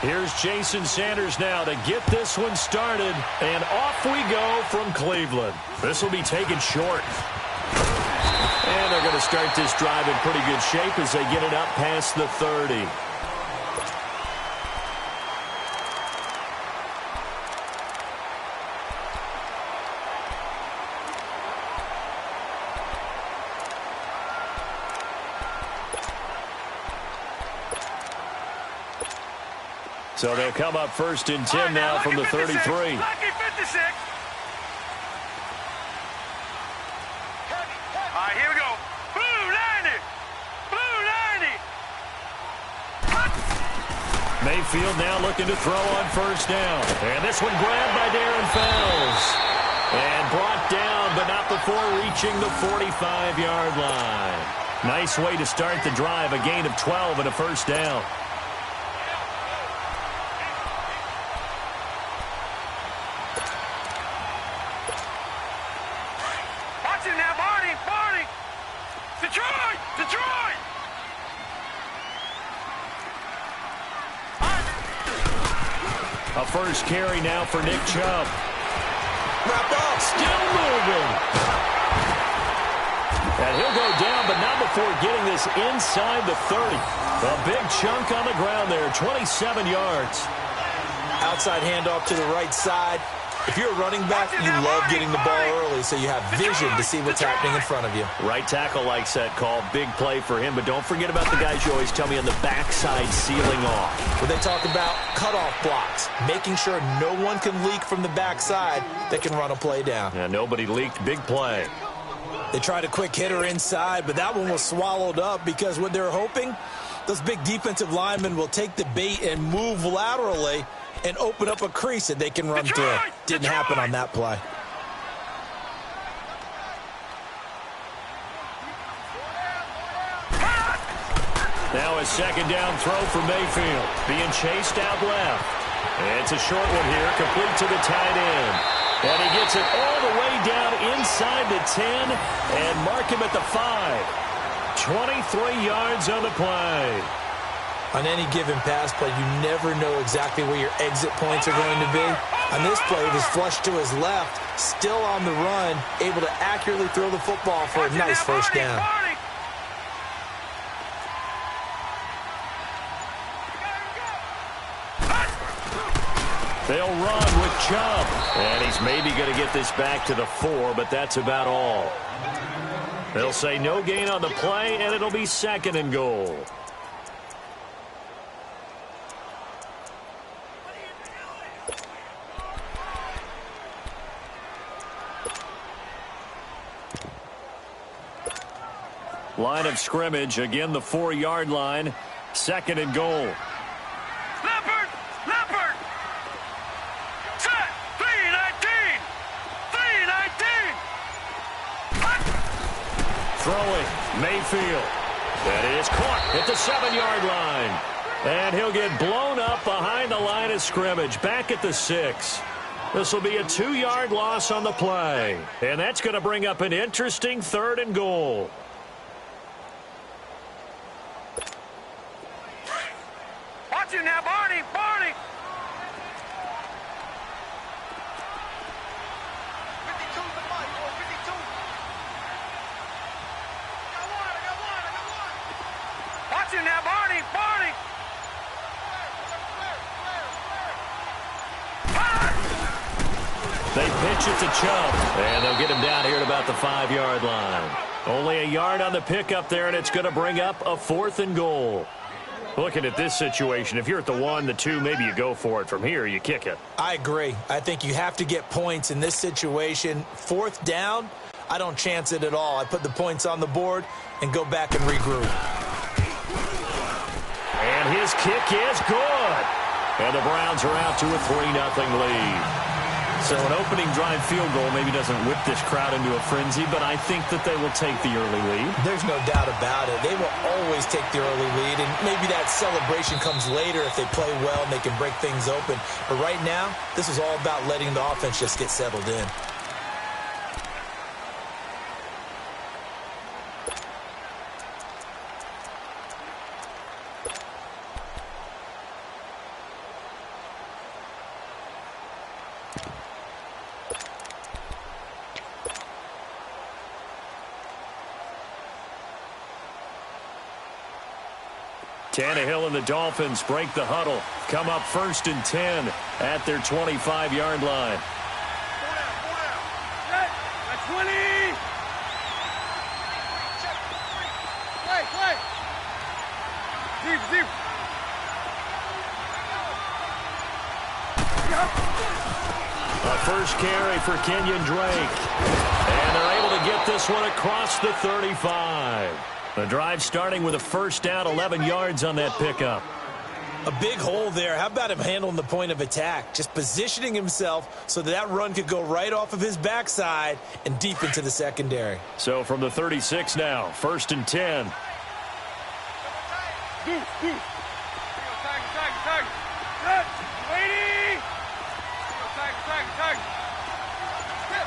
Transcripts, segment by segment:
Here's Jason Sanders now to get this one started. And off we go from Cleveland. This will be taken short. And they're going to start this drive in pretty good shape as they get it up past the 30. So they'll come up 1st and 10 now from the 33. Lucky 56. All right, here we go. Blue 90. Blue 90. Mayfield now looking to throw on 1st down. And this one grabbed by Darren Fells. And brought down, but not before reaching the 45-yard line. Nice way to start the drive. A gain of 12 and a 1st down. A first carry now for Nick Chubb. Wrap up. Still moving. And he'll go down, but not before getting this inside the 30. A big chunk on the ground there, 27 yards. Outside handoff to the right side. If you're a running back, you love getting the ball early so you have vision to see what's happening in front of you. Right tackle likes that call. Big play for him, but don't forget about the guys you always tell me on the backside sealing off. When they talk about cutoff blocks, making sure no one can leak from the backside that can run a play down. Yeah, nobody leaked. Big play. They tried a quick hitter inside, but that one was swallowed up because what they're hoping, those big defensive linemen will take the bait and move laterally and open up a crease that they can run through. Didn't happen on that play. Now a 2nd down throw for Mayfield. Being chased out left. It's a short one here, complete to the tight end. And he gets it all the way down inside the 10 and mark him at the 5. 23 yards on the play. On any given pass play, you never know exactly where your exit points are going to be. On this play, it was flushed to his left, still on the run, able to accurately throw the football for a nice 1st down. They'll run with Chubb. And he's maybe going to get this back to the 4, but that's about all. They'll say no gain on the play, and it'll be 2nd and goal. Line of scrimmage, again the 4-yard line. 2nd and goal. Leopard! Leopard! Set! 319! 319! Throwing, Mayfield. That is caught at the 7-yard line. And he'll get blown up behind the line of scrimmage, back at the 6. This will be a 2-yard loss on the play. And that's going to bring up an interesting 3rd and goal. Watch it now, Barney! Barney! 52 to the mic, 52. I got one. Watch it now, Barney! Barney! They pitch it to Chubb, and they'll get him down here at about the 5-yard line. Only a yard on the pickup there, and it's going to bring up a 4th and goal. Looking at this situation, if you're at the 1, the 2, maybe you go for it. From here, you kick it. I agree. I think you have to get points in this situation. 4th down, I don't chance it at all. I put the points on the board and go back and regroup. And his kick is good. And the Browns are out to a 3-0 lead. So an opening drive field goal maybe doesn't whip this crowd into a frenzy, but I think that they will take the early lead. There's no doubt about it. They will always take the early lead, and maybe that celebration comes later if they play well and they can break things open. But right now, this is all about letting the offense just get settled in. Tannehill and the Dolphins break the huddle. Come up 1st and 10 at their 25-yard line. 20. Play. Deep. A first carry for Kenyon Drake. And they're able to get this one across the 35. The drive starting with a first down, 11 yards on that pickup. A big hole there. How about him handling the point of attack? Just positioning himself so that run could go right off of his backside and deep into the secondary. So from the 36 now, 1st and 10. Tag. Good. Waiting. Tag. Rip.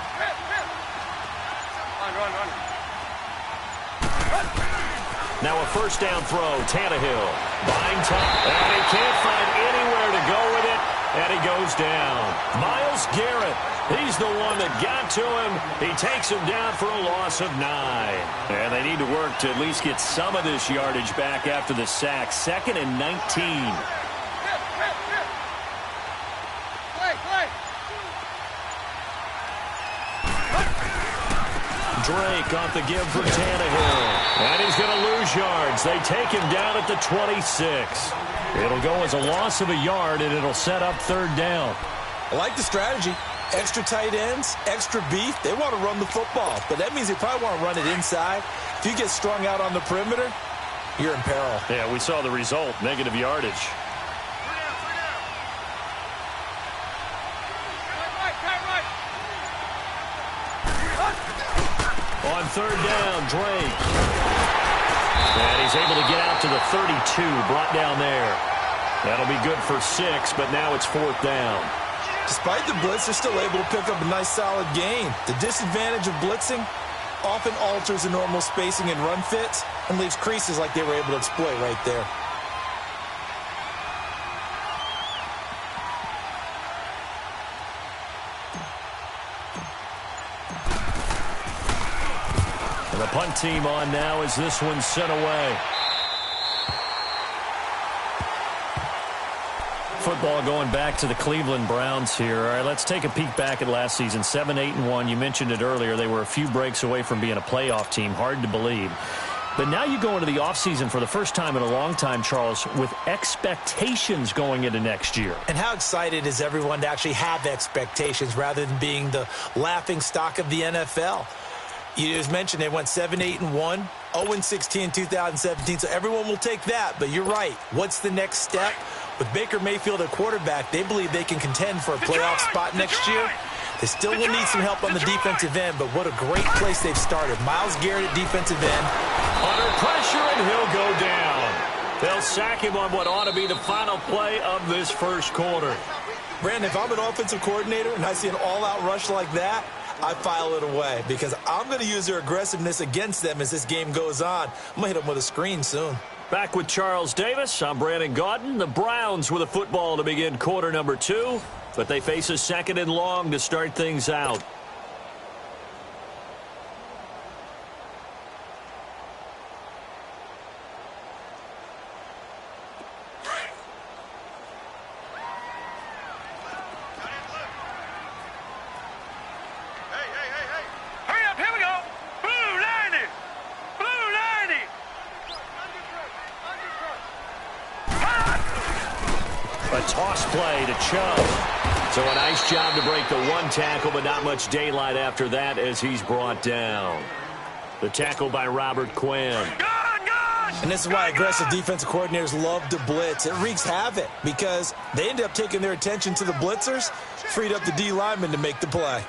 Run. Now a first down throw, Tannehill. Buying time, and he can't find anywhere to go with it, and he goes down. Myles Garrett, he's the one that got to him. He takes him down for a loss of 9. And they need to work to at least get some of this yardage back after the sack. 2nd and 19. Play. Drake off the give for Tannehill. And he's going to lose yards. They take him down at the 26. It'll go as a loss of a yard, and it'll set up 3rd down. I like the strategy. Extra tight ends, extra beef. They want to run the football, but that means they probably want to run it inside. If you get strung out on the perimeter, you're in peril. Yeah, we saw the result, negative yardage. On 3rd down, Drake. And he's able to get out to the 32, brought down there. That'll be good for 6, but now it's 4th down. Despite the blitz, they're still able to pick up a nice solid gain. The disadvantage of blitzing often alters the normal spacing and run fits and leaves creases like they were able to exploit right there. And the punt team on now as this one's sent away. Football going back to the Cleveland Browns here. All right, let's take a peek back at last season. 7-8-1. You mentioned it earlier. They were a few breaks away from being a playoff team. Hard to believe. But now you go into the offseason for the first time in a long time, Charles, with expectations going into next year. And how excited is everyone to actually have expectations rather than being the laughing stock of the NFL? You just mentioned they went 7-8-1, 0-16 in 2017, so everyone will take that. But you're right. What's the next step? With Baker Mayfield at quarterback, they believe they can contend for a playoff spot next year. They still will need some help on the defensive end, but what a great place they've started. Myles Garrett at defensive end. Under pressure, and he'll go down. They'll sack him on what ought to be the final play of this first quarter. Brandon, if I'm an offensive coordinator and I see an all-out rush like that, I file it away because I'm going to use their aggressiveness against them as this game goes on. I'm going to hit them with a screen soon. Back with Charles Davis, I'm Brandon Gaudin. The Browns with a football to begin quarter number 2, but they face a 2nd and long to start things out. Toss play to Chubb. So a nice job to break the one tackle, but not much daylight after that as he's brought down. The tackle by Robert Quinn. And this is why aggressive defensive coordinators love to blitz. It wreaks havoc because they end up taking their attention to the blitzers, freed up the D lineman to make the play.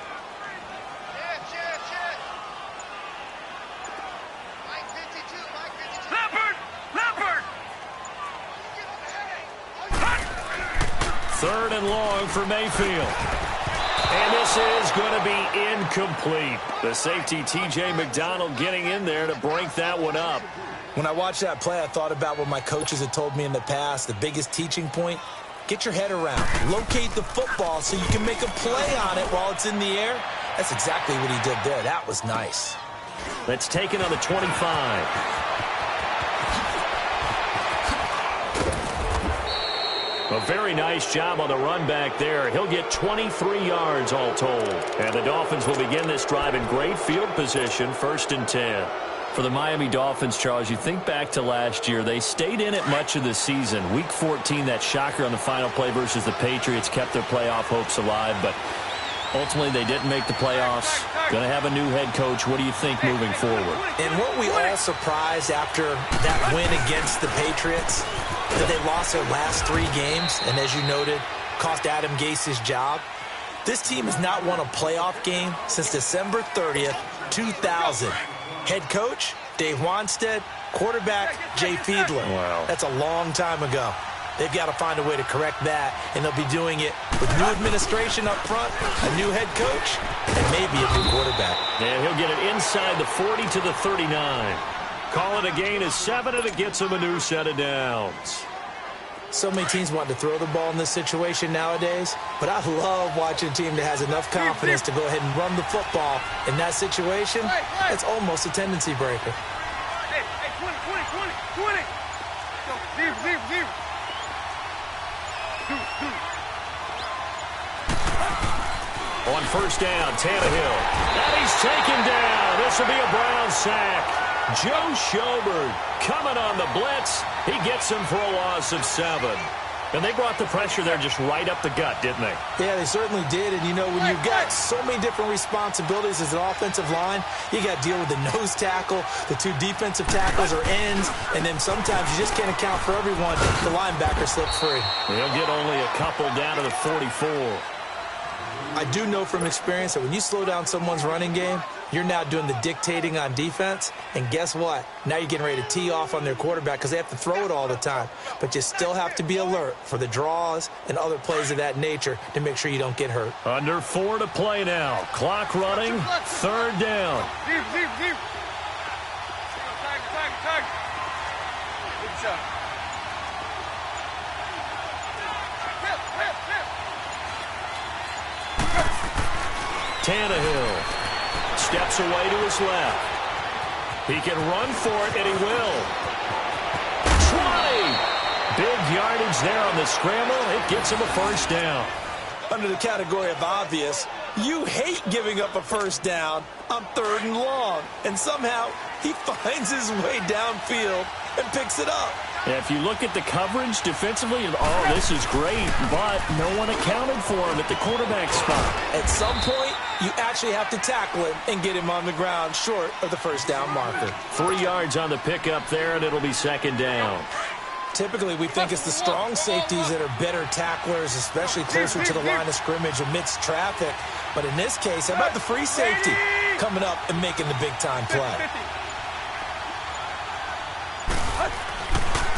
Third and long for Mayfield. And this is going to be incomplete. The safety, T.J. McDonald, getting in there to break that one up. When I watched that play, I thought about what my coaches had told me in the past. The biggest teaching point, get your head around. Locate the football so you can make a play on it while it's in the air. That's exactly what he did there. That was nice. That's taken on the 25. A very nice job on the run back there. He'll get 23 yards all told. And the Dolphins will begin this drive in great field position, 1st and 10. For the Miami Dolphins, Charles, you think back to last year. They stayed in it much of the season. Week 14, that shocker on the final play versus the Patriots kept their playoff hopes alive. But ultimately, they didn't make the playoffs. Going to have a new head coach. What do you think moving forward? And weren't we all surprised after that win against the Patriots that they lost their last 3 games, and as you noted, cost Adam Gase his job? This team has not won a playoff game since December 30th, 2000. Head coach, Dave Wanstead. Quarterback, Jay Fiedler. Wow. That's a long time ago. They've got to find a way to correct that, and they'll be doing it with new administration up front, a new head coach, and maybe a new quarterback. And he'll get it inside the 40 to the 39. Call it a gain of 7, and it gets him a new set of downs. So many teams want to throw the ball in this situation nowadays, but I love watching a team that has enough confidence to go ahead and run the football. In that situation, it's almost a tendency breaker. Hey, 20. Go, 0. On 1st down, Tannehill. And he's taken down. This will be a Brown sack. Joe Schobert coming on the blitz. He gets him for a loss of 7. And they brought the pressure there just right up the gut, didn't they? Yeah, they certainly did. And, you know, when you've got so many different responsibilities as an offensive line, you got to deal with the nose tackle, the 2 defensive tackles or ends, and then sometimes you just can't account for everyone. The linebacker slipped free. He'll get only a couple down to the 44. I do know from experience that when you slow down someone's running game, you're now doing the dictating on defense. And guess what? Now you're getting ready to tee off on their quarterback because they have to throw it all the time. But you still have to be alert for the draws and other plays of that nature to make sure you don't get hurt. Under 4 to play now. Clock running. 3rd down. Deep. Tiger. Good shot. Tannehill steps away to his left. He can run for it, and he will. 20! Big yardage there on the scramble. It gets him a 1st down. Under the category of obvious, you hate giving up a 1st down on 3rd and long. And somehow he finds his way downfield and picks it up. If you look at the coverage defensively, oh, this is great, but no one accounted for him at the quarterback spot. At some point, you actually have to tackle him and get him on the ground short of the 1st down marker. 3 yards on the pickup there, and it'll be 2nd down. Typically, we think it's the strong safeties that are better tacklers, especially closer to the line of scrimmage amidst traffic. But in this case, how about the free safety coming up and making the big-time play?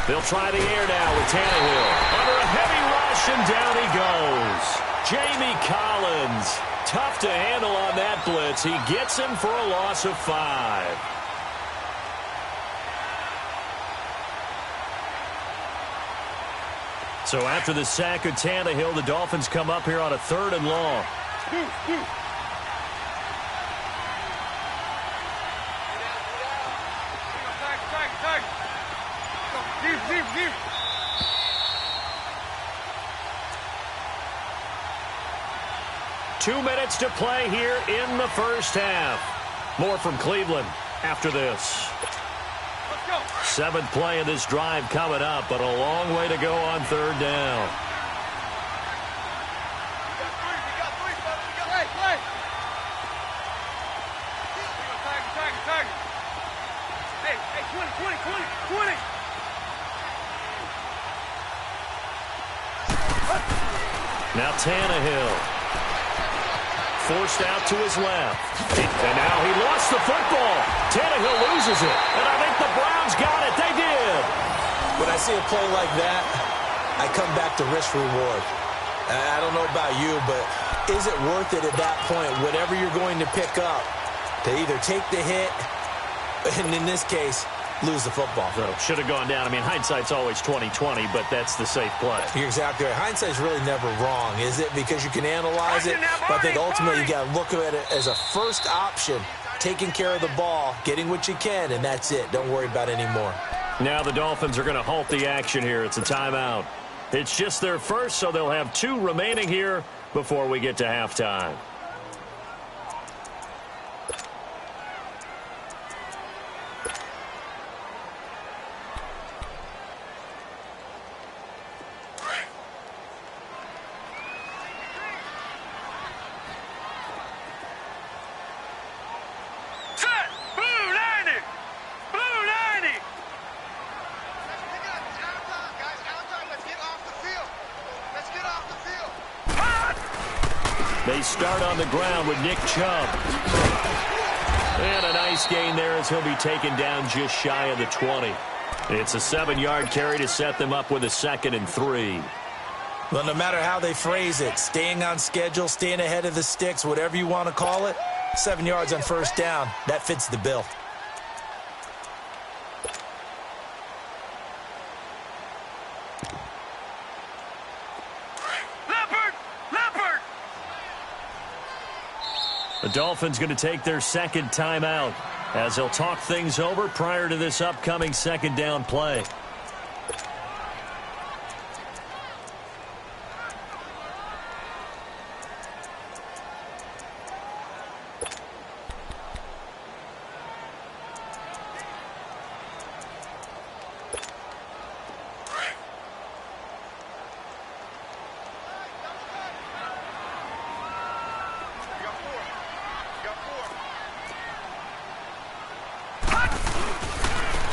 They'll try the air now with Tannehill. Under a heavy rush, and down he goes. Jamie Collins, tough to handle on that blitz. He gets him for a loss of 5. So after the sack of Tannehill, the Dolphins come up here on a 3rd and long. Deep. 2 minutes to play here in the 1st half. More from Cleveland after this. 7th play of this drive coming up, but a long way to go on 3rd down. Hey, 20. Now Tannehill. Forced out to his left. And now he lost the football. Tannehill loses it. And I think the Browns got it. They did. When I see a play like that, I come back to risk-reward. I don't know about you, but is it worth it at that point, whatever you're going to pick up, to either take the hit, and in this case, lose the football? So should have gone down. I mean, hindsight's always 20/20, but that's the safe play. You're exactly right. Hindsight's really never wrong, is it? Because you can analyze it, but I think ultimately you got to look at it as a first option, taking care of the ball, getting what you can, and that's it. Don't worry about it anymore. Now the Dolphins are going to halt the action here. It's a timeout. It's just their first, so they'll have 2 remaining here before we get to halftime. They start on the ground with Nick Chubb. And a nice gain there as he'll be taken down just shy of the 20. It's a 7-yard carry to set them up with a 2nd and 3. Well, no matter how they phrase it, staying on schedule, staying ahead of the sticks, whatever you want to call it, 7 yards on first down, that fits the bill. The Dolphins going to take their 2nd timeout as they'll talk things over prior to this upcoming 2nd down play.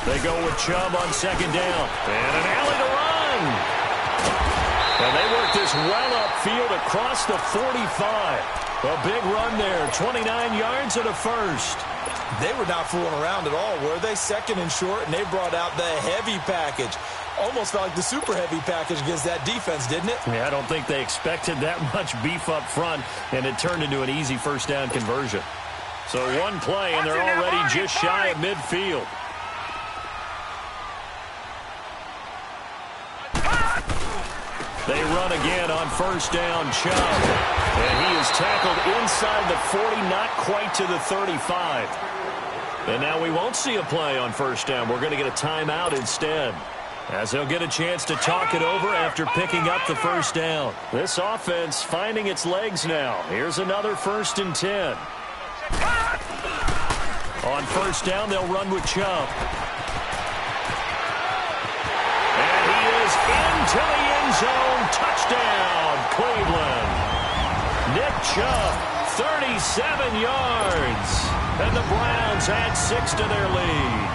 They go with Chubb on 2nd down. And an alley to run. And they work this well upfield across the 45. A big run there. 29 yards and a first. They were not fooling around at all, were they? 2nd and short, and they brought out the heavy package. Almost felt like the super heavy package against that defense, didn't it? Yeah, I don't think they expected that much beef up front, and it turned into an easy first down conversion. So one play, and they're already just shy of midfield. They run again on first down, Chubb. And he is tackled inside the 40, not quite to the 35. And now we won't see a play on first down. We're going to get a timeout instead, as they'll get a chance to talk it over after picking up the first down. This offense finding its legs now. Here's another 1st and 10. On first down, they'll run with Chubb. And he is into the end zone. Touchdown, Cleveland. Nick Chubb, 37 yards. And the Browns add 6 to their lead.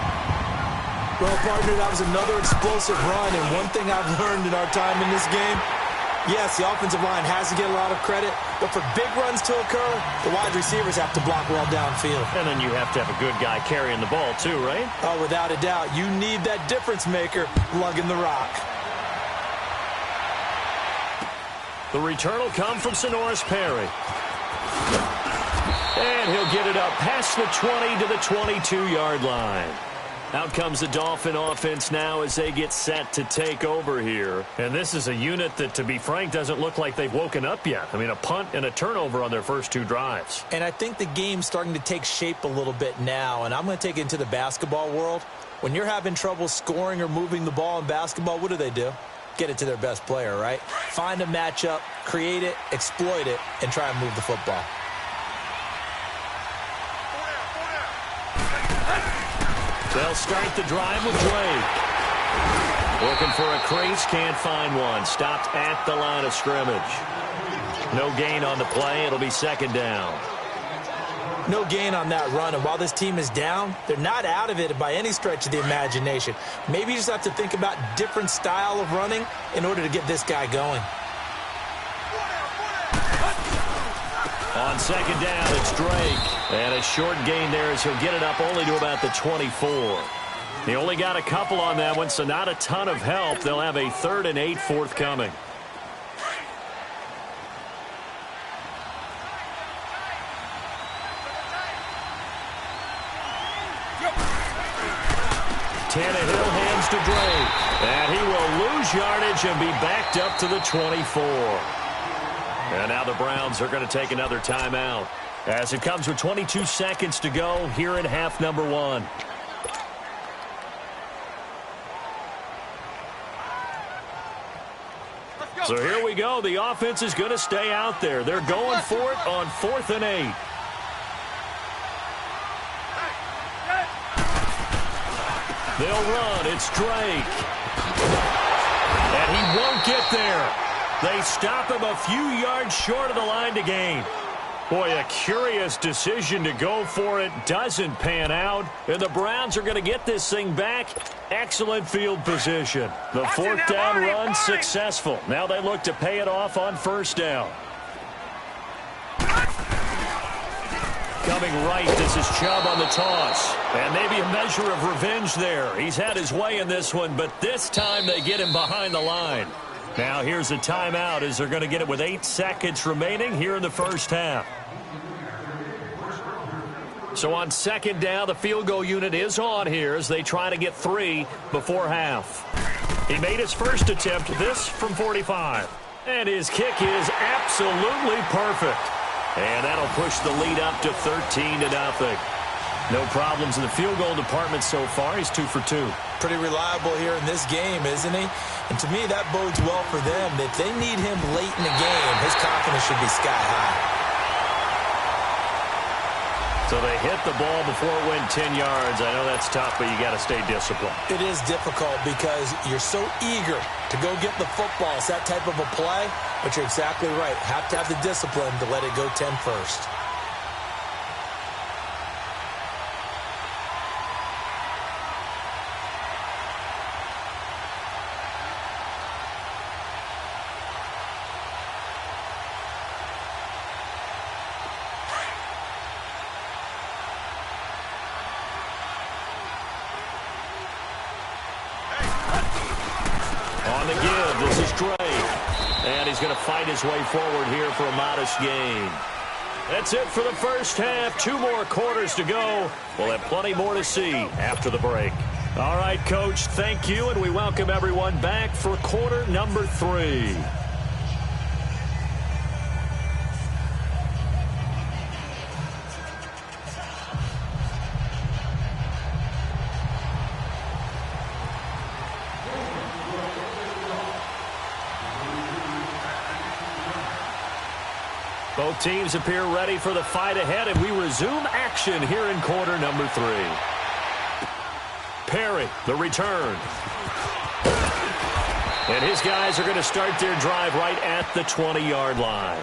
Well, partner, that was another explosive run. And one thing I've learned in our time in this game, yes, the offensive line has to get a lot of credit, but for big runs to occur, the wide receivers have to block well downfield. And then you have to have a good guy carrying the ball too, right? Oh, without a doubt. You need that difference maker lugging the rock. The return will come from Sonoris Perry. And he'll get it up past the 20 to the 22-yard line. Out comes the Dolphin offense now as they get set to take over here. And this is a unit that, to be frank, doesn't look like they've woken up yet. I mean, a punt and a turnover on their first 2 drives. And I think the game's starting to take shape a little bit now. And I'm going to take it into the basketball world. When you're having trouble scoring or moving the ball in basketball, what do? Get it to their best player, right? Find a matchup, create it, exploit it, and try and move the football. They'll start the drive with Drake. Looking for a crease, can't find one. Stopped at the line of scrimmage. No gain on the play. It'll be 2nd down. No gain on that run, and while this team is down, they're not out of it by any stretch of the imagination. Maybe you just have to think about different style of running in order to get this guy going. On 2nd down, it's Drake. And a short gain there as he'll get it up only to about the 24. He only got a couple on that one, so not a ton of help. They'll have a 3rd and 8 forthcoming. Tannehill hands to Drake. And he will lose yardage and be backed up to the 24. And now the Browns are going to take another timeout, as it comes with 22 seconds to go here in half number 1. So here we go. The offense is going to stay out there. They're going for it on 4th and 8. They'll run. It's Drake. And he won't get there. They stop him a few yards short of the line to gain. Boy, a curious decision to go for it. Doesn't pan out. And the Browns are going to get this thing back. Excellent field position. The 4th down run successful. Now they look to pay it off on 1st down. Coming right, this is Chubb on the toss. And maybe a measure of revenge there. He's had his way in this one, but this time they get him behind the line. Now here's a timeout as they're going to get it with 8 seconds remaining here in the 1st half. So on 2nd down, the field goal unit is on here as they try to get 3 before half. He made his first attempt, this from 45. And his kick is absolutely perfect. And that'll push the lead up to 13-0. No problems in the field goal department so far. He's 2 for 2. Pretty reliable here in this game, isn't he? And to me, that bodes well for them. If they need him late in the game, his confidence should be sky high. So they hit the ball before it went 10 yards. I know that's tough, but you got to stay disciplined. It is difficult because you're so eager to go get the football. It's that type of a play, but you're exactly right. Have to have the discipline to let it go 10 first. On the give, this is Drake. And he's going to fight his way forward here for a modest gain. That's it for the 1st half. 2 more quarters to go. We'll have plenty more to see after the break. All right, Coach, thank you, and we welcome everyone back for quarter number 3. Both teams appear ready for the fight ahead, and we resume action here in quarter number 3. Perry, the return. And his guys are going to start their drive right at the 20-yard line.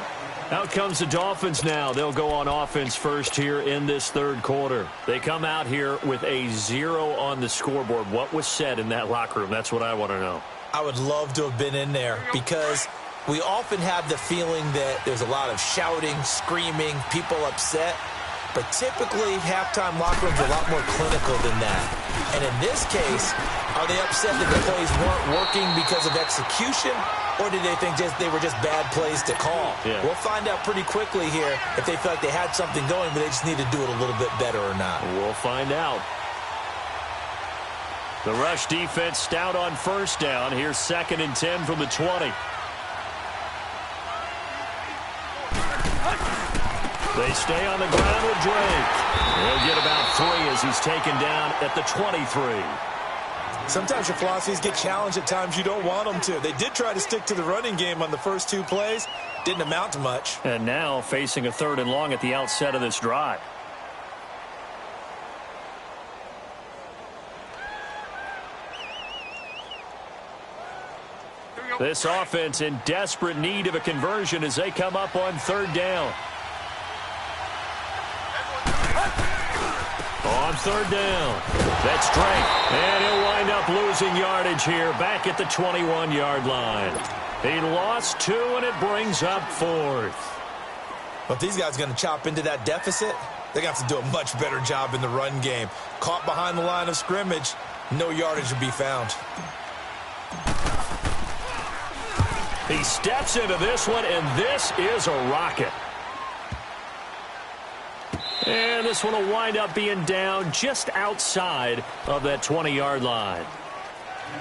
Out comes the Dolphins now. They'll go on offense first here in this 3rd quarter. They come out here with a 0 on the scoreboard. What was said in that locker room? That's what I want to know. I would love to have been in there because we often have the feeling that there's a lot of shouting, screaming, people upset. But typically, halftime locker rooms are a lot more clinical than that. And in this case, are they upset that the plays weren't working because of execution? Or did they think they were just bad plays to call? Yeah. We'll find out pretty quickly here if they feel like they had something going, but they just need to do it a little bit better or not. We'll find out. The rush defense stout on 1st down. Here's 2nd and 10 from the 20. They stay on the ground with Drake. He'll get about 3 as he's taken down at the 23. Sometimes your philosophies get challenged at times you don't want them to. They did try to stick to the running game on the first 2 plays. Didn't amount to much. And now facing a 3rd and long at the outset of this drive. This offense in desperate need of a conversion as they come up on 3rd down. On 3rd down, that's Drake, and he'll wind up losing yardage here back at the 21-yard line. He lost 2, and it brings up 4th. Well, if these guys are going to chop into that deficit, they got to do a much better job in the run game. Caught behind the line of scrimmage, no yardage to be found. He steps into this one, and this is a rocket. And this one will wind up being down just outside of that 20-yard line.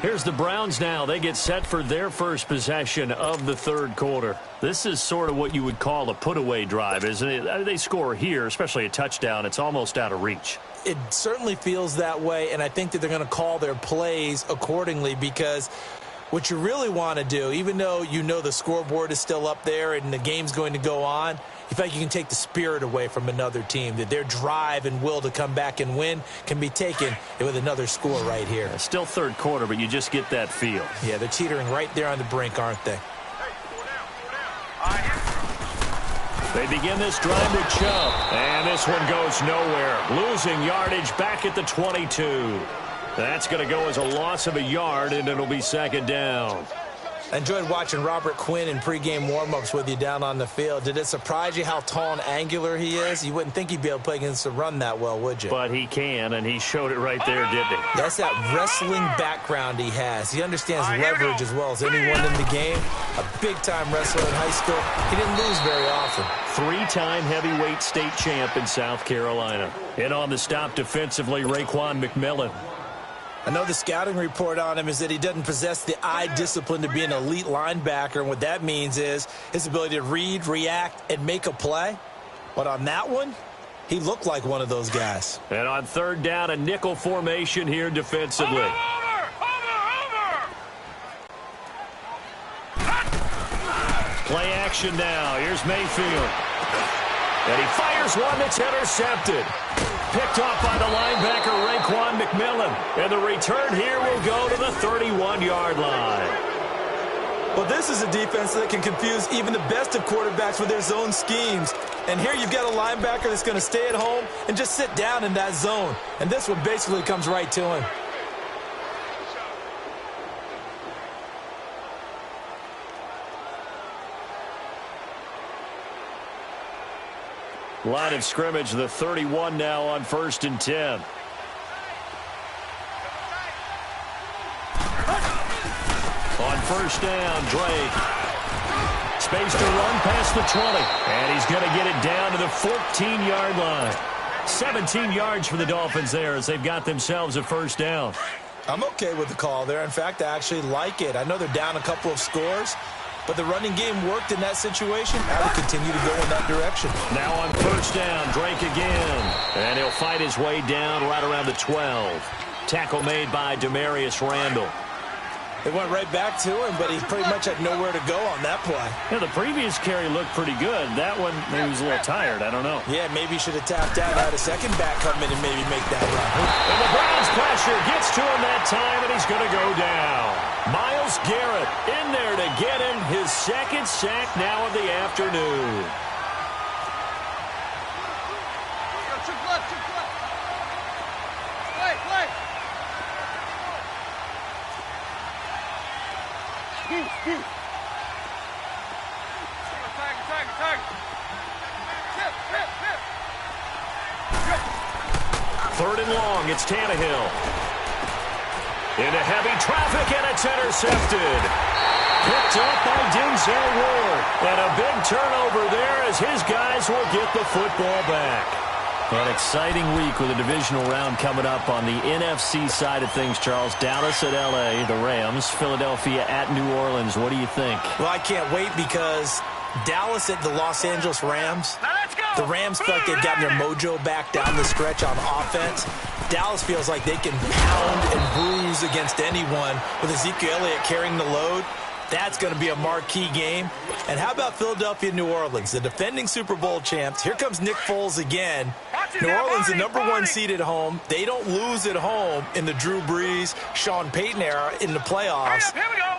Here's the Browns now. They get set for their first possession of the 3rd quarter. This is sort of what you would call a put-away drive, isn't it? They score here, especially a touchdown. It's almost out of reach. It certainly feels that way, and I think that they're going to call their plays accordingly because What you really want to do, even though you know the scoreboard is still up there and the game's going to go on, you feel like you can take the spirit away from another team, that their drive and will to come back and win can be taken with another score right here. Still third quarter, but you just get that feel. Yeah, they're teetering right there on the brink, aren't they? They begin this drive with Chubb, and this one goes nowhere. Losing yardage back at the 22. That's going to go as a loss of a yard, and it'll be second down. I enjoyed watching Robert Quinn in pregame warm-ups with you down on the field. Did it surprise you how tall and angular he is? You wouldn't think he'd be able to play against the run that well, would you? But he can, and he showed it right there, didn't he? That's that wrestling background he has. He understands leverage as well as anyone in the game. A big-time wrestler in high school. He didn't lose very often. Three-time heavyweight state champ in South Carolina. In on the stop defensively, Raekwon McMillan. I know the scouting report on him is that he doesn't possess the eye discipline to be an elite linebacker, and what that means is his ability to read, react, and make a play. But on that one, he looked like one of those guys. And on third down, a nickel formation here defensively. Play action now. Here's Mayfield. And he fires one that's intercepted. Picked off by the linebacker, Raekwon McMillan. And the return here will go to the 31-yard line. Well, this is a defense that can confuse even the best of quarterbacks with their zone schemes. And here you've got a linebacker that's going to stay at home and just sit down in that zone. And this one basically comes right to him. Line of scrimmage, the 31 now on 1st and 10. On first down, Drake. Space to run past the 20. And he's going to get it down to the 14-yard line. 17 yards for the Dolphins there as they've got themselves a first down. I'm okay with the call there. In fact, I actually like it. I know they're down a couple of scores, but the running game worked in that situation. I would continue to go in that direction. Now on first down, Drake again. And he'll fight his way down right around the 12. Tackle made by Demarius Randall. They went right back to him, but he pretty much had nowhere to go on that play. Yeah, the previous carry looked pretty good. That one, maybe he was a little tired. I don't know. Yeah, maybe he should have tapped out, had a second back come in and maybe make that run. And the Browns pressure gets to him that time, and he's going to go down. Myles Garrett in there to get him his second sack now of the afternoon. Third and long, it's Tannehill. Into heavy traffic, and it's intercepted. Picked up by Denzel Ward. And a big turnover there as his guys will get the football back. An exciting week with a divisional round coming up on the NFC side of things, Charles. Dallas at L.A., the Rams. Philadelphia at New Orleans. What do you think? Well, I can't wait because Dallas at the Los Angeles Rams. The Rams feel like they've gotten their mojo back down the stretch on offense. Dallas feels like they can pound and bruise against anyone with Ezekiel Elliott carrying the load. That's going to be a marquee game. And how about Philadelphia, New Orleans, the defending Super Bowl champs? Here comes Nick Foles again. New Orleans, the #1 seed at home. They don't lose at home in the Drew Brees, Sean Payton era in the playoffs.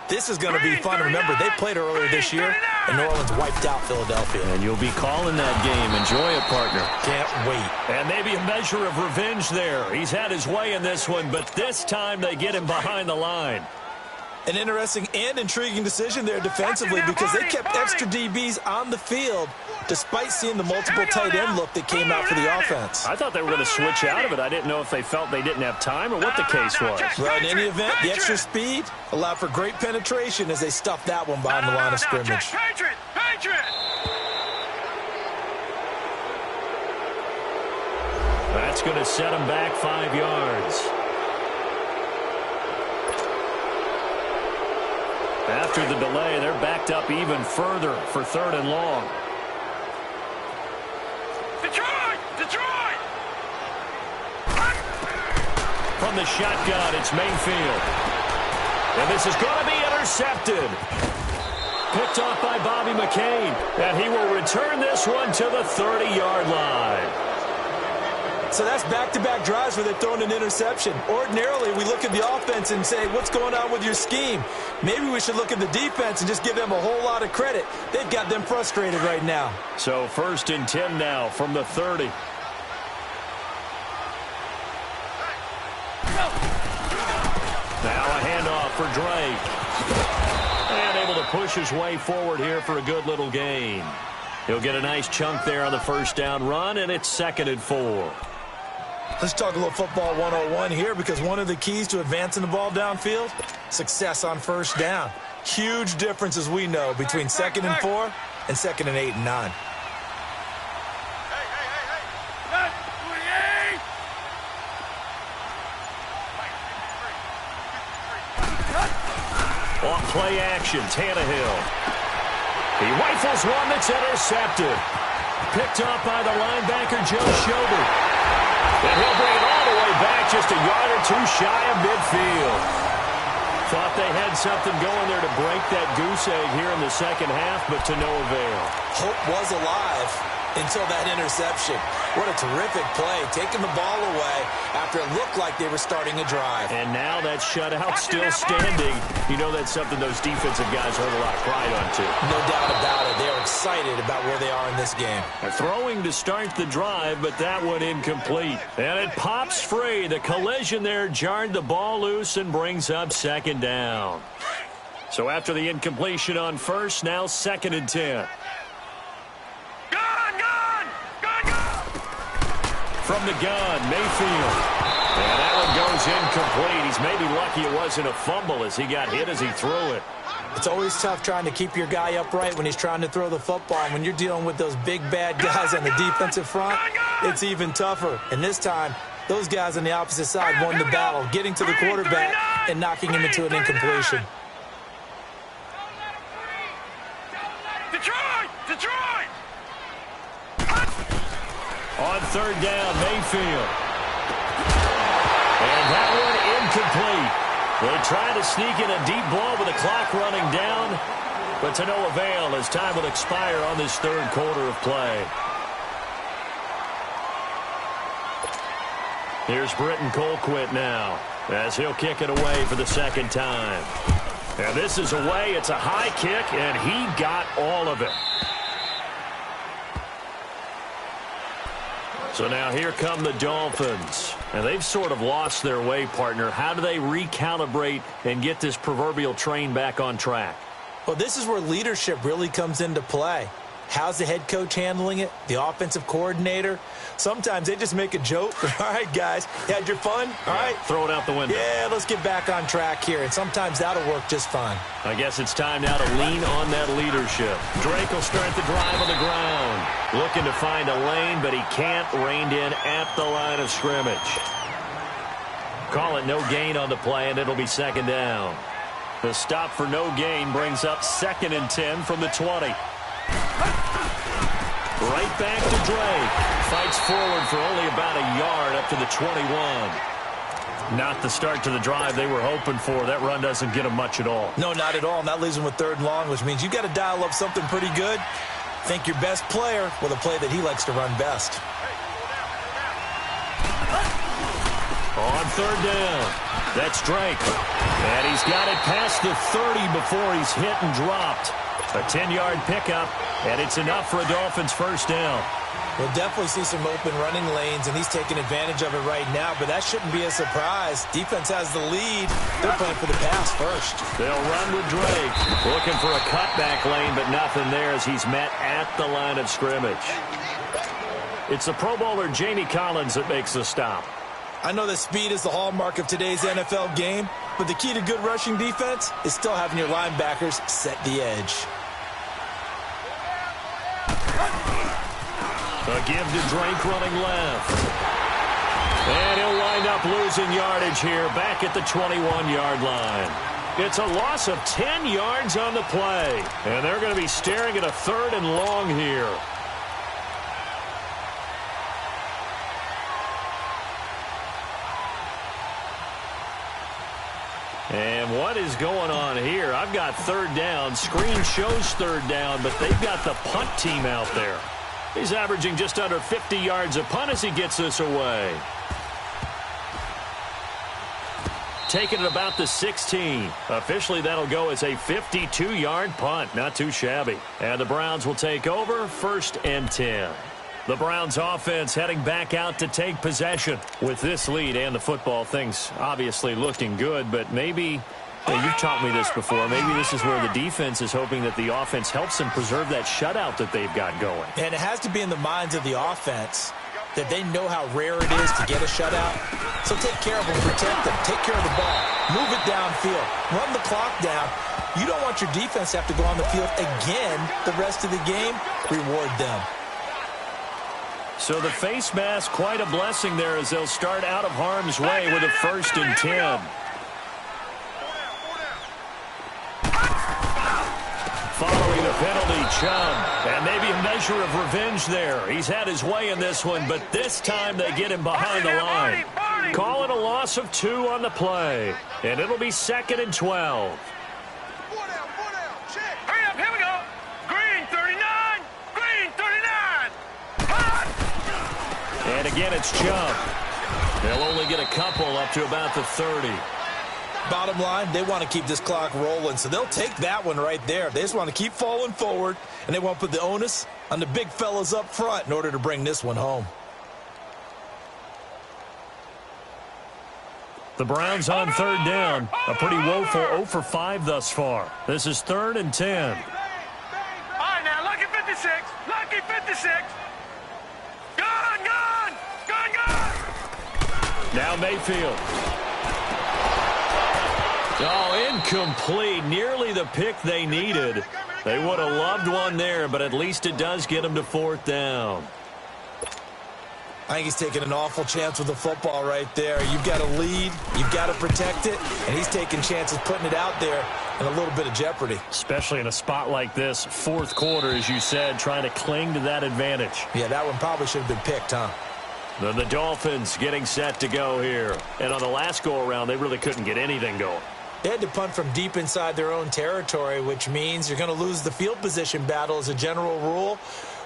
This is going to be fun. Remember, they played earlier this year, and New Orleans wiped out Philadelphia. And you'll be calling that game. Enjoy it, partner. Can't wait. And maybe a measure of revenge there. He's had his way in this one, but this time they get him behind the line. An interesting and intriguing decision there defensively because they kept extra DBs on the field despite seeing the multiple tight end look that came out for the offense. I thought they were going to switch out of it. I didn't know if they felt they didn't have time or what the case was. Well, in any event, the extra speed allowed for great penetration as they stuffed that one behind the line of scrimmage. That's going to set them back 5 yards. After the delay, they're backed up even further for 3rd and long. Detroit! From the shotgun, it's Mayfield. And this is going to be intercepted. intercepted. Picked off by Bobby McCain, and he will return this one to the 30-yard line. So that's back-to-back drives where they're throwing an interception. Ordinarily, we look at the offense and say, what's going on with your scheme? Maybe we should look at the defense and just give them a whole lot of credit. They've got them frustrated right now. So 1st and 10 now from the 30. Now a handoff for Drake. And able to push his way forward here for a good little gain. He'll get a nice chunk there on the first down run, and it's 2nd and 4. Let's talk a little football 101 here, because one of the keys to advancing the ball downfield, success on first down. Huge difference, as we know, between 2nd and 4 and 2nd and 8 and 9. Off play action, Tannehill. He rifles one that's intercepted. Picked off by the linebacker, Joe Schobert. And he'll bring it all the way back, just a yard or two shy of midfield. Thought they had something going there to break that goose egg here in the second half, but to no avail. Hope was alive until that interception. What a terrific play, taking the ball away after it looked like they were starting a drive. And now that shutout still standing. You know that's something those defensive guys hold a lot of pride on, too. No doubt about it. They're excited about where they are in this game. They're throwing to start the drive, but that one incomplete. And it pops free. The collision there jarred the ball loose and brings up 2nd down. So after the incompletion on first, now 2nd and 10. From the gun, Mayfield. And that one goes incomplete. He's maybe lucky it wasn't a fumble as he got hit as he threw it. It's always tough trying to keep your guy upright when he's trying to throw the football. And when you're dealing with those big, bad guys on the defensive front, it's even tougher. And this time, those guys on the opposite side won the battle, getting to the quarterback and knocking him into an incompletion. On 3rd down, Mayfield. And that one incomplete. They try to sneak in a deep ball with the clock running down, but to no avail as time will expire on this 3rd quarter of play. Here's Britton Colquitt now as he'll kick it away for the 2nd time. And this is away. It's a high kick, and he got all of it. So now here come the Dolphins. And they've sort of lost their way, partner. How do they recalibrate and get this proverbial train back on track? Well, this is where leadership really comes into play. How's the head coach handling it? The offensive coordinator? Sometimes they just make a joke. All right, guys, you had your fun? All right. Throw it out the window. Yeah, let's get back on track here. And sometimes that'll work just fine. I guess it's time now to lean on that leadership. Drake will start the drive on the ground. Looking to find a lane, but he can't. Reined in at the line of scrimmage. Call it no gain on the play, and it'll be 2nd down. The stop for no gain brings up 2nd and 10 from the 20. Right back to Drake. Fights forward for only about a yard up to the 21. Not the start to the drive they were hoping for. That run doesn't get them much at all. No, not at all. And that leaves them with 3rd and long, which means you've got to dial up something pretty good. Think your best player with a play that he likes to run best. On 3rd down, that's Drake. And he's got it past the 30 before he's hit and dropped. A 10-yard pickup, and it's enough for a Dolphins 1st down. We'll definitely see some open running lanes, and he's taking advantage of it right now, but that shouldn't be a surprise. Defense has the lead. They're playing for the pass first. They'll run with Drake. Looking for a cutback lane, but nothing there as he's met at the line of scrimmage. It's the Pro Bowler Jamie Collins that makes the stop. I know that speed is the hallmark of today's NFL game, but the key to good rushing defense is still having your linebackers set the edge. A give to Drake running left. And he'll wind up losing yardage here back at the 21-yard line. It's a loss of 10 yards on the play. And they're going to be staring at a 3rd and long here. And what is going on here? I've got third down. Screen shows third down, but they've got the punt team out there. He's averaging just under 50 yards a punt as he gets this away. Taking it about the 16. Officially, that'll go as a 52-yard punt. Not too shabby. And the Browns will take over 1st and 10. The Browns offense heading back out to take possession. With this lead and the football, things obviously looking good, but maybe, you've taught me this before, maybe this is where the defense is hoping that the offense helps them preserve that shutout that they've got going. And it has to be in the minds of the offense that they know how rare it is to get a shutout. So take care of them, protect them, take care of the ball, move it downfield, run the clock down. You don't want your defense to have to go on the field again the rest of the game. Reward them. So the face mask, quite a blessing there as they'll start out of harm's way with a 1st and 10. Following the penalty, Chubb. And maybe a measure of revenge there. He's had his way in this one, but this time they get him behind the line. Call it a loss of 2 on the play. And it'll be 2nd and 12. Hurry up, here we go. Green 39. Green 39. And again, it's Chubb. They'll only get a couple up to about the 30. Bottom line, they want to keep this clock rolling, so they'll take that one right there. They just want to keep falling forward, and they want to put the onus on the big fellas up front in order to bring this one home. The Browns on 3rd down. A pretty woeful 0 for 5 thus far. This is 3rd and 10. All right, now, lucky 56. Lucky 56. Gone, gone. Gone, gone. Now Mayfield. Oh, incomplete. Nearly the pick they needed. They would have loved one there, but at least it does get them to 4th down. I think he's taking an awful chance with the football right there. You've got to lead, you've got to protect it, and he's taking chances putting it out there in a little bit of jeopardy. Especially in a spot like this, 4th quarter, as you said, trying to cling to that advantage. Yeah, that one probably should have been picked, huh? Then the Dolphins getting set to go here. And on the last go-around, they really couldn't get anything going. They had to punt from deep inside their own territory, which means you're going to lose the field position battle as a general rule.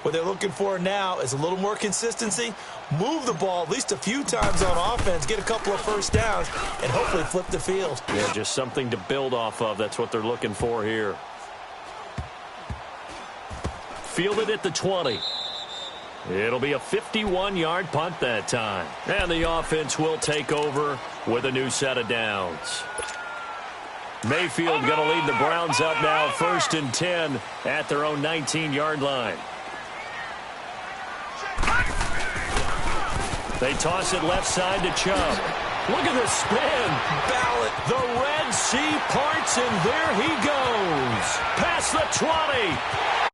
What they're looking for now is a little more consistency, move the ball at least a few times on offense, get a couple of first downs, and hopefully flip the field. Yeah, just something to build off of. That's what they're looking for here. Fielded at the 20. It'll be a 51-yard punt that time. And the offense will take over with a new set of downs. Mayfield going to lead the Browns up now, 1st and 10 at their own 19-yard line. They toss it left side to Chubb. Look at the spin. Ballot. The Red Sea parts, and there he goes. Past the 20.